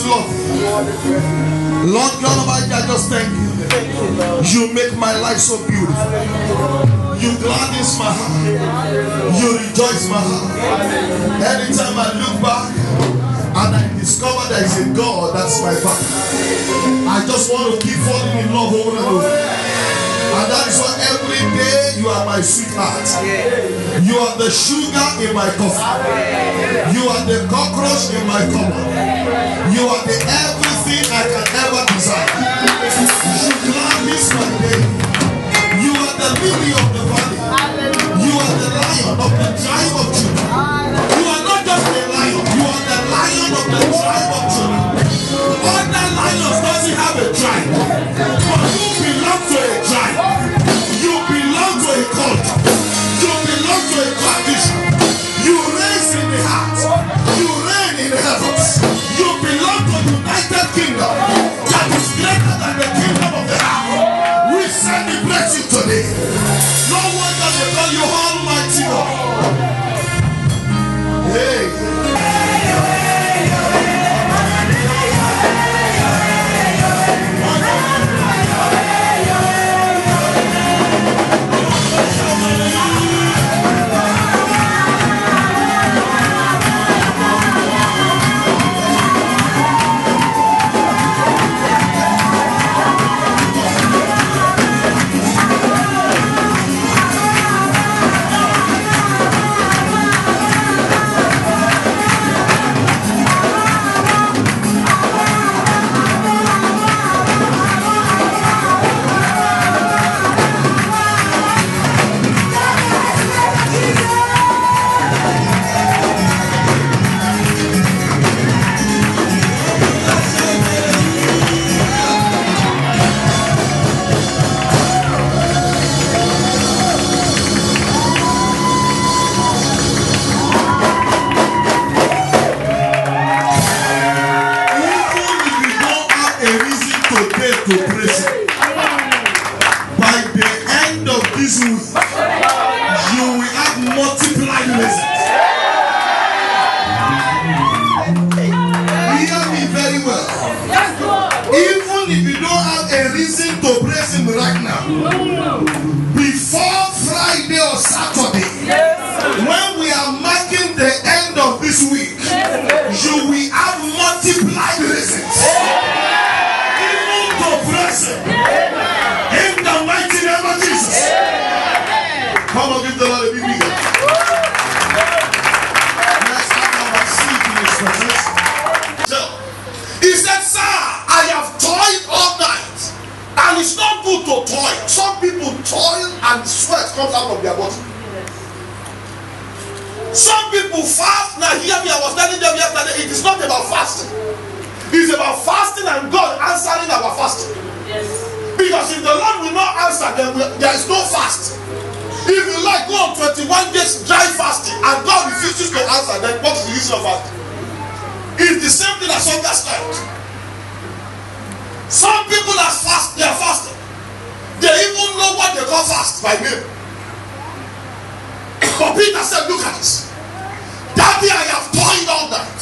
love you. Lord God Almighty, I just thank you. You make my life so beautiful. You gladdens my heart. You rejoice my heart. Anytime I look back and I discover there is a God, that's my Father, I just want to keep falling in love over and over. And that is why every day you are my sweetheart. You are the sugar in my coffee. You are the cockroach in my cupboard. You are the everything I can ever desire. You gladdens my day. You are the lily of the valley. You are the lion of the tribe of Judah. You are not just a lion. You are the lion of the tribe of Judah. Other lions doesn't have a tribe, but you belong to a tribe. You belong to a culture. You belong to a tradition. You reign in the heart. You reign in the heavens. You belong to the United Kingdom that is greater than the kingdom of the earth. We celebrate you today. No wonder they call you Almighty God. Hey. Some people fast. Now hear me, I was telling them yesterday, it is not about fasting. It's about fasting and God answering our fasting. Yes. Because if the Lord will not answer, then there is no fast. If you like, go on 21 days dry fasting and God refuses to answer, then what is the reason of fasting? It's the same thing as hunger strike. Some people are fast, they are fasting. They even know what they call fast by name. But Peter said, look at this. Daddy, I have toiled all night.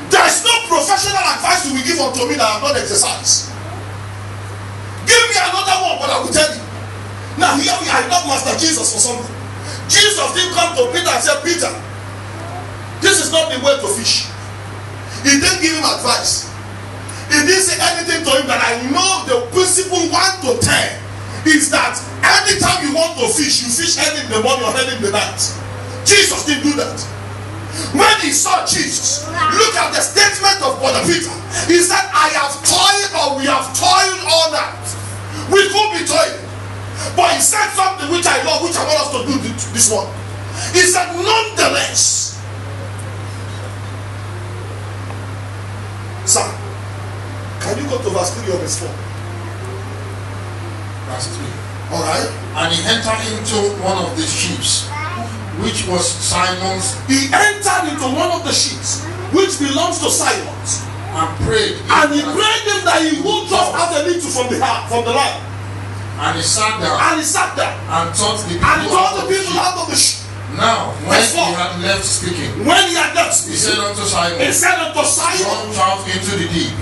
There is no professional advice you will give unto me that I have not exercised. Give me another one, but I will tell you. Now here we are, not Master Jesus for something. Jesus didn't come to Peter and say, Peter, this is not the way to fish. He didn't give him advice. He didn't say anything to him that I know the principle 1 to 10 is that anytime you want to fish, you fish early in the morning or early in the night. Jesus didn't do that. When he saw Jesus, look at the statement of Brother Peter. He said, I have toiled, or we have toiled all night. We could be toiling. But he said something which I love, which I want us to do this one. He said, nonetheless, sir, can you go to verse 3 or verse 4? Verse 3. Alright. And he entered into one of the ships, which was Simon's. He entered into one of the ships, which belongs to Simon's, and prayed. And he prayed him that he would just have a little from the land. And he sat down. And he sat down. And taught the people. And he taught the people out of the ship. Now, when Verse he 4. had left speaking, When he had left he speaking, said unto Simon, he said unto Simon, launch out into the deep,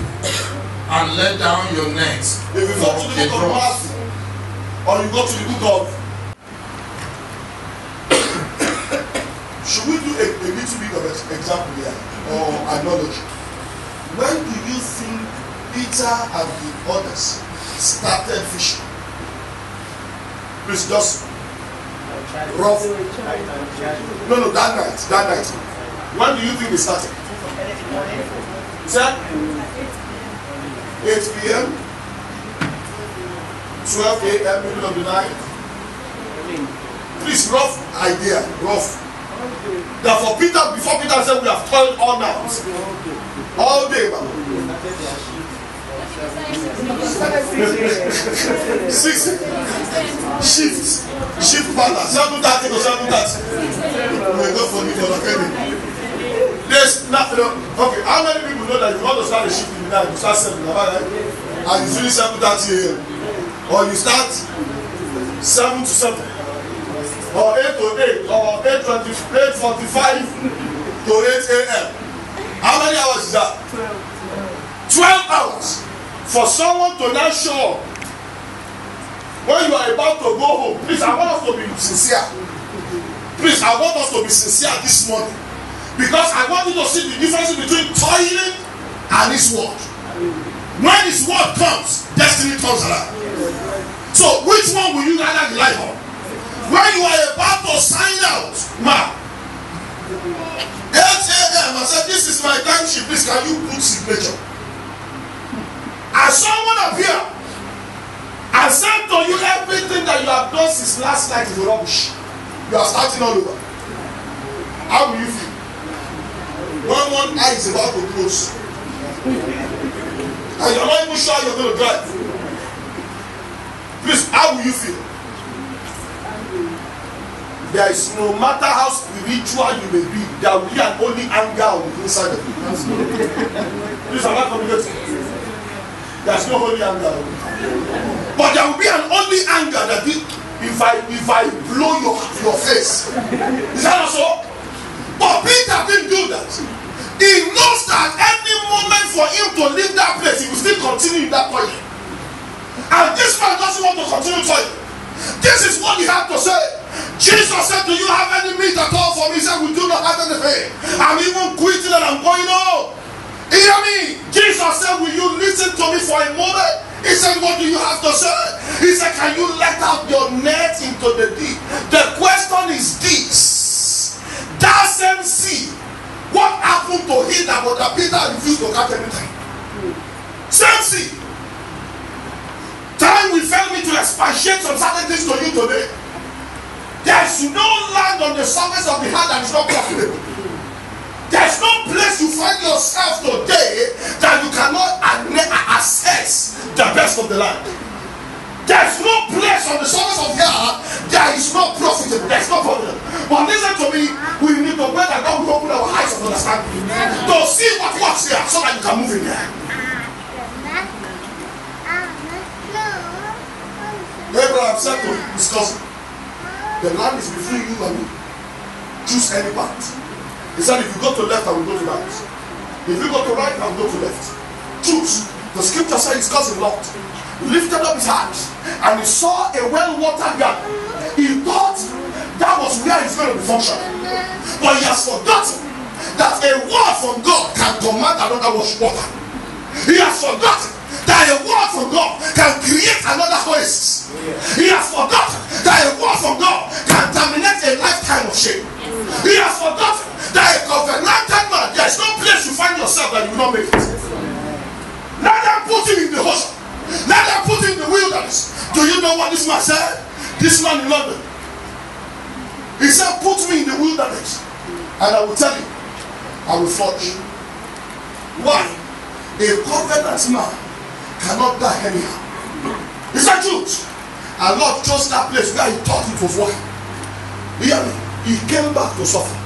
and let down your nets if you go to for the a book of draught. Matthew, or you go to the book of, should we do a little bit of example here, or analogy? When do you think Peter and the others started fishing? Please just rough. No, that night. When do you think they started? Sir? 8 p.m. 12 a.m. middle of the night. Please, rough idea, rough. That for Peter, before Peter said, we have toiled all night, all day, man. 6 shift pattern, 7:30 to 7:30. May God forgive for the penny. There's nothing. Okay, how many people know that you want to start a shift in the night? You start 7, right? And you finish 7:30 a.m. Or you start 7 to 7, or 8 to 8, or 8:45 to 8 a.m. How many hours is that? 12 hours for someone to now show up when you are about to go home. Please, I want us to be sincere. Please, I want us to be sincere this morning, because I want you to see the difference between toiling and His word. When His word comes, destiny turns around. So, which one will you rather rely on? When you are about to sign out, ma, 8 a.m. I said, this is my time sheet. Please, can you put signature? As someone up here, I said to you, everything that you have done since last night is rubbish. You are starting all over. How will you feel? When one eye is about to close, and you're not even sure you're going to drive. Please, how will you feel? There is, no matter how spiritual you may be, there will be an only anger on the inside of you. Please, I'm not communicating. There's no holy anger. But there will be an only anger that if I blow your face. Is that not so? But Peter didn't do that. He knows that any moment for him to leave that place, he will still continue in that toilet. And this man doesn't want to continue toilet. This is what he had to say. Jesus said, do you have any meat at all for me? He said, we do not have anything. I'm even quitting and I'm going home. Hear me. Jesus said, will you listen to me for a moment? He said, what do you have to say? He said, can you let out your net into the deep? The question is this. That same sea, what happened to him that Peter refused to catch anything? Same sea. Time will fail me to expatiate some certain things to you today. There's no land on the surface of the earth that is not profitable. There's no place you find yourself today that you cannot access the best of the land. There's no place on the surface of the earth that is not profitable. There's no problem. But listen to me, we need to pray that God will open our eyes of understanding to see what works here so that you can move in there. Abraham said to his cousin, the land is between you and me. Choose any part. He said, if you go to left, I will go to right. If you go to right, I will go to left. Choose. The scripture says his cousin Lot lifted up his hands and he saw a well-watered garden. He thought that was where he's going to be functioning. But he has forgotten that a word from God can command another water. He has forgotten that a word from God can create another oasis. He has forgotten that a word from God can terminate a lifetime of shame. He has forgotten that a covenanted man, there is no place you find yourself that you will not make it. Let them put him in the ocean. Let them put him in the wilderness. Do you know what this man said? This man in London. He said, put me in the wilderness and I will tell you, I will flourish. Why? A covenant man cannot die anyhow. Is that truth? And Lord chose that place where he thought it was working. Hear me. He came back to suffer.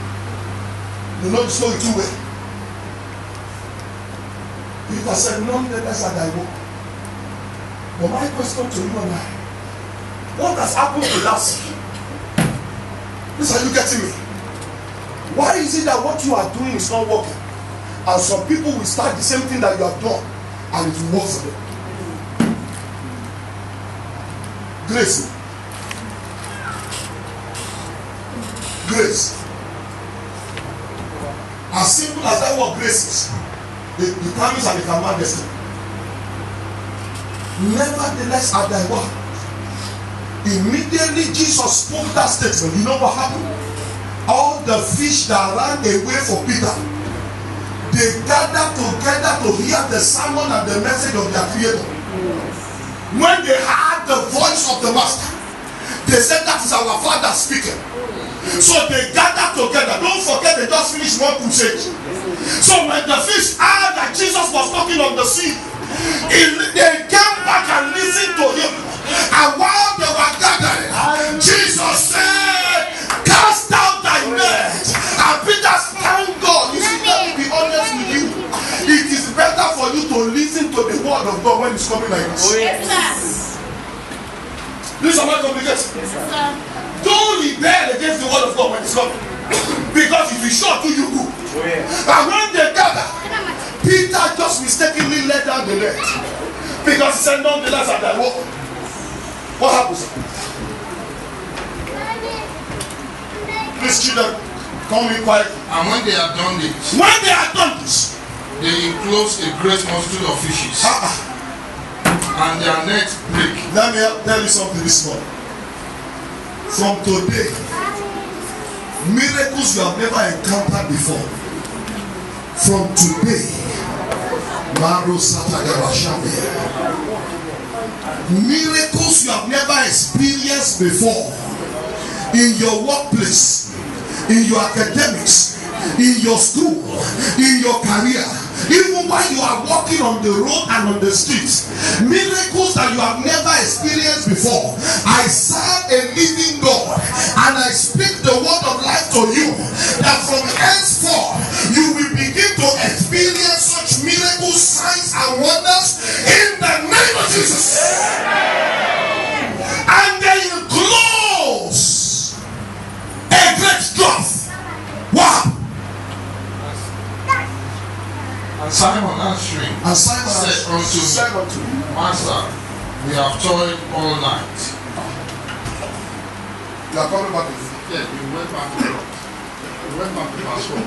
You know the story too well. Peter said, nonetheless I walk. But my question to you and I, what has happened to that sea? This, are you getting me? Why is it that what you are doing is not working? And some people will start the same thing that you have done and it will work for them. Grace. Grace. As simple as that word grace is, it determines and it can mark destiny. Nevertheless, at thy word, immediately Jesus spoke that statement. You know what happened? All the fish that ran away from Peter, they gathered together to hear the sermon and the message of their Creator. When they heard the voice of the Master, they said, that is our Father speaking. So they gathered together. Don't forget, they just finished one crusade. So when the fish heard that Jesus was talking on the sea, they came back and listened to him. And while they were gathering, Jesus said, cast out thy net. And Peter, thank God. You see, let me be honest with you. It is better for you to listen to the word of God when it's coming like this. Yes, sir. This is not complicated. Yes, sir. Don't rebel against the word of God when it's coming. Because if it's short to you, good. And when they gather, Peter just mistakenly let down the net. Because he said, nonetheless, at thy word. What happens? Please, children, come in quietly. And when they had done this, they enclosed a great multitude of fishes, and their nets break. Let me tell you something this morning. From today, miracles you have never encountered before. From today, miracles you have never experienced before in your workplace, in your academics, in your school, in your career, even while you are walking on the road and on the streets, miracles that you have never experienced before. I serve a living God, and I speak the word of life to you, that from henceforth you will begin to experience such miracles, signs and wonders in the name of Jesus. And they enclose a great drought. Wow. And Simon answering said unto him, Master, we have toiled all night. You are coming back again. Yeah, we went back to God. We went back to verse 4.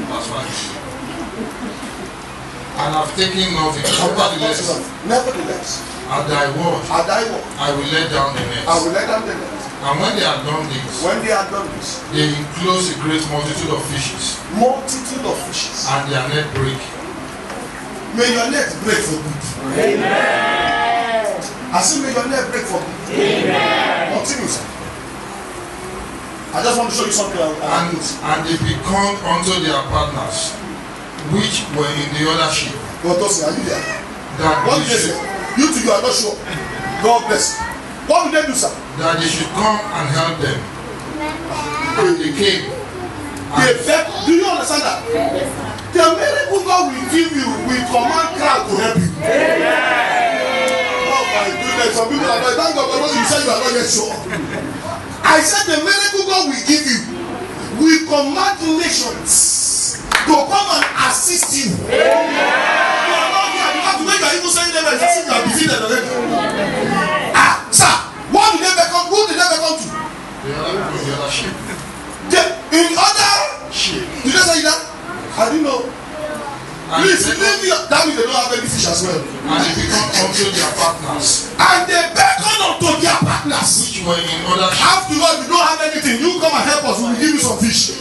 Verse 5. And have taken nothing. Nevertheless, at thy word, I will let down the net. And when they had done this, they enclosed a great multitude of fishes. And their net break. May your net break for good. Amen. I say, may your net break for good. Amen. Continue, sir. I just want to show you something. And they beckoned unto their partners, which were in the other ship. God bless you. Are you there? What did they say? You two, you are not sure. God bless you. What did they do, sir? That they should come and help them. And they came. Do you understand that? The miracle God will give you will command crowd to help you. Oh my goodness, some people are like, thank God, because you said you are not yet sure. I said the miracle God will give you will command nations to come and assist you. You are not here because the way you are even saying them as if you are defeated already. Sir, what did they become? Who did they become to? The other ship. In other ship. Did they say that? I didn't know. Please leave me. That means they don't have any fish as well. And they become unto their partners. And they beckon unto their partners. Which were in other ships. After all, we don't have anything. You come and help us. We will give you some fish.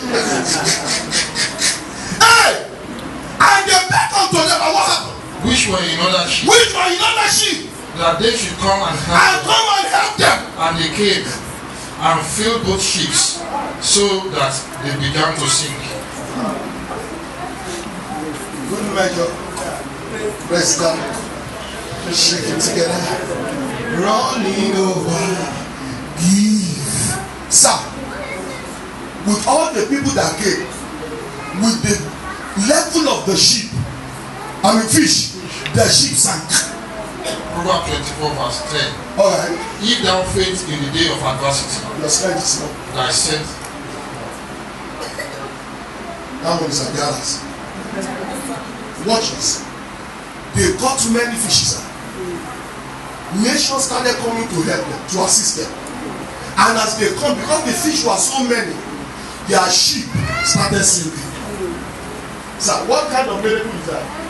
Hey! And they beckon unto them. And what happened? Which were in other ships. Which were in other ships. That they should come and help them. And they came and filled both ships, so that they began to sink. Good measure. Press down. Shake it together. Running over. Give. Sir, with all the people that came, with the level of the ship, fish, the ship sank. Proverbs 24 verse 10. Alright. If thou faint in the day of adversity, your strength is not. Thy strength. That one is Agaras. Watch this. They caught too many fishes. Nations started coming to help them, to assist them. And as they come, because the fish were so many, their sheep started sinking. So what kind of miracle is that?